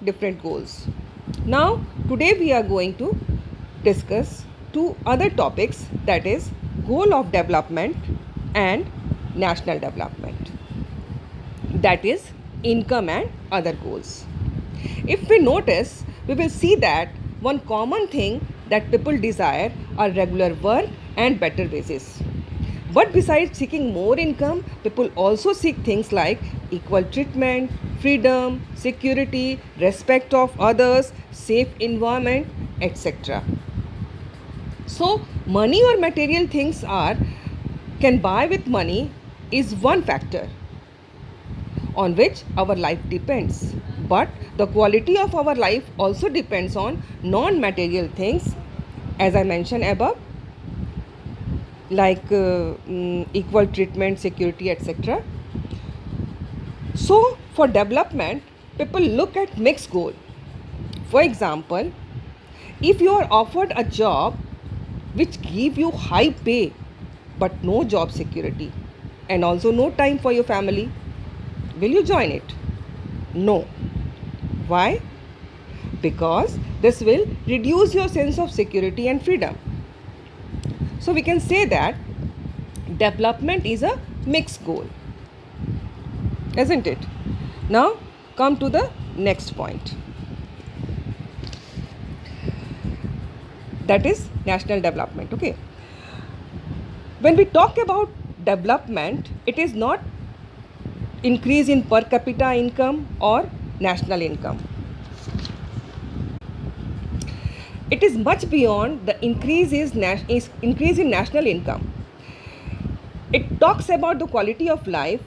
different goals. Now, today we are going to discuss two other topics, that is goal of development and national development, that is income and other goals. If we notice, we will see that one common thing that people desire are regular work and better wages. But besides seeking more income, people also seek things like equal treatment, freedom, security, respect of others, safe environment, etc. So, money or material things are can buy with money is one factor on which our life depends. But the quality of our life also depends on non material things, as I mentioned above, like equal treatment, security, etc. So, for development, people look at mixed goal. For example, if you are offered a job which give you high pay but no job security and also no time for your family, will you join it? No. Why? Because this will reduce your sense of security and freedom. So we can say that development is a mixed goal, isn't it? Now come to the next point, that is national development. Okay, when we talk about development, it is not increase in per capita income or national income. It is much beyond the increase in national income. It talks about the quality of life,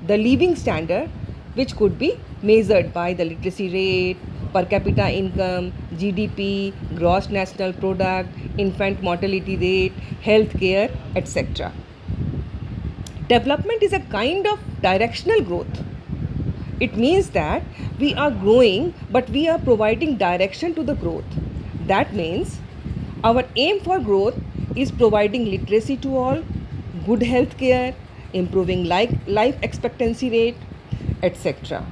the living standard, which could be measured by the literacy rate, per capita income, GDP, gross national product, infant mortality rate, health care, etc. Development is a kind of directional growth. It means that we are growing, but we are providing direction to the growth. That means our aim for growth is providing literacy to all, good health care, improving life expectancy rate, etc.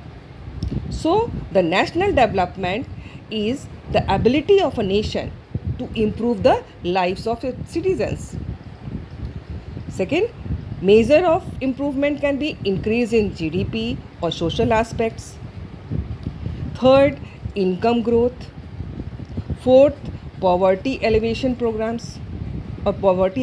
So, the national development is the ability of a nation to improve the lives of its citizens. Second, measure of improvement can be increase in GDP or social aspects. Third, income growth. Fourth, poverty elevation programs or poverty